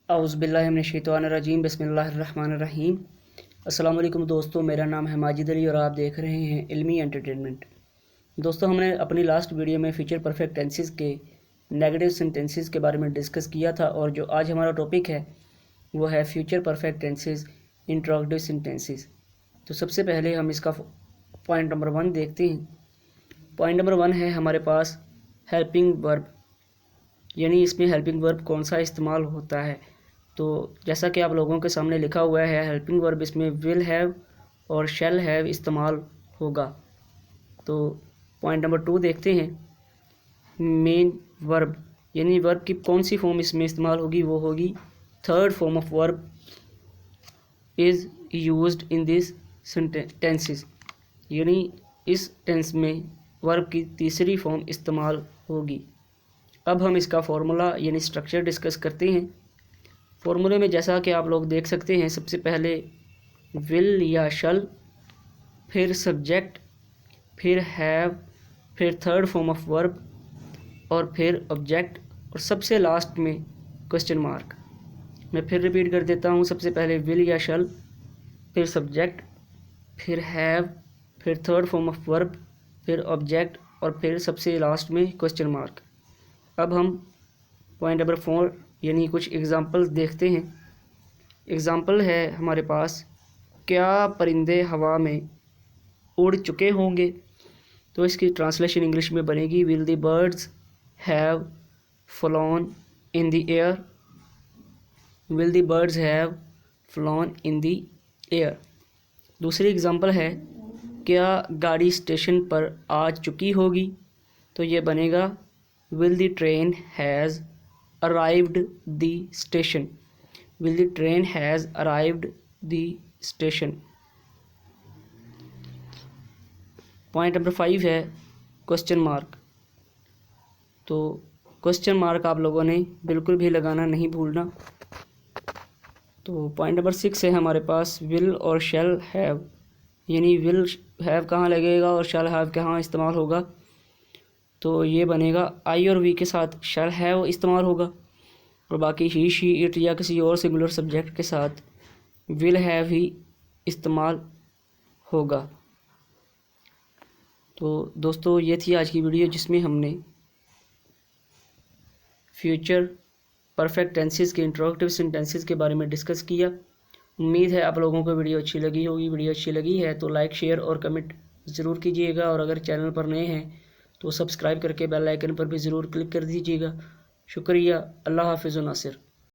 औज़ुबिल्लाहिमिनश्शैतानिर्रजीम बिस्मिल्लाहिर्रहमानिर्रहीम। अस्सलाम वालेकुम दोस्तों, मेरा नाम है माजिद अली और आप देख रहे हैं इल्मी एंटरटेनमेंट। दोस्तों, हमने अपनी लास्ट वीडियो में फ्यूचर परफेक्ट टेंसेस के नेगेटिव सेंटेंसेस के बारे में डिस्कस किया था और जो आज हमारा टॉपिक है वो है future perfect tenses interrogative sentences. तो सबसे पहले हम इसका पॉइंट नंबर 1 देखते हैं। पॉइंट नंबर 1 है हमारे पास हेल्पिंग वर्ब, यानी इसमें हेल्पिंग वर्ब कौन सा इस्तेमाल होता है। तो जैसा कि आप लोगों के सामने लिखा हुआ है, हेल्पिंग वर्ब इसमें विल हैव और शैल हैव इस्तेमाल होगा। तो पॉइंट नंबर 2 देखते हैं। मेन वर्ब, यानी वर्ब की कौन सी फॉर्म इसमें इस्तेमाल होगी, वो होगी third form of verb is used in this tenses, यानी इस टेंस में वर्ब की तीसरी फॉर्म इस्तेमाल होगी। अब हम इसका फॉर्मूला यानी स्ट्रक्चर डिस्कस करते हैं। फॉर्मूले में जैसा कि आप लोग देख सकते हैं, सबसे पहले विल या शल, फिर सब्जेक्ट, फिर हैव, फिर थर्ड फॉर्म ऑफ वर्ब और फिर ऑब्जेक्ट और सबसे लास्ट में क्वेश्चन मार्क। मैं फिर रिपीट कर देता हूँ। सबसे पहले विल या शल, फिर सब्जेक्ट, फिर हैव, फिर थर्ड फॉर्म ऑफ वर्ब, फिर ऑब्जेक्ट और फिर सबसे लास्ट में क्वेश्चन मार्क। अब हम पॉइंट नंबर 4 यानी कुछ एग्ज़ाम्पल्स देखते हैं। एग्ज़ाम्पल है हमारे पास, क्या परिंदे हवा में उड़ चुके होंगे। तो इसकी ट्रांसलेशन इंग्लिश में बनेगी will the birds have flown in the air. Will the birds have flown in the air. दूसरी एग्ज़ाम्पल है, क्या गाड़ी स्टेशन पर आ चुकी होगी। तो ये बनेगा will the train has arrived the station. Will the train has arrived the station. Point number 5 है क्वेश्चन मार्क। तो क्वेश्चन मार्क आप लोगों ने बिल्कुल भी लगाना नहीं भूलना। तो पॉइंट नंबर 6 है हमारे पास विल और शैल हैव, यानी विल हैव कहाँ लगेगा और शैल हैव कहाँ इस्तेमाल होगा। तो ये बनेगा आई और वी के साथ शैल हैव इस्तेमाल होगा और बाकी ही, शी, इट या किसी और सिंगुलर सब्जेक्ट के साथ विल हैव ही इस्तेमाल होगा। तो दोस्तों, ये थी आज की वीडियो जिसमें हमने फ्यूचर परफेक्ट टेंसेस के इंट्रोगेटिव सेंटेंसेस के बारे में डिस्कस किया। उम्मीद है आप लोगों को वीडियो अच्छी लगी होगी। वीडियो अच्छी लगी है तो लाइक, शेयर और कमेंट ज़रूर कीजिएगा और अगर चैनल पर नए हैं तो सब्सक्राइब करके बेल आइकन पर भी ज़रूर क्लिक कर दीजिएगा। शुक्रिया। अल्लाह हाफ़िज़ नासिर।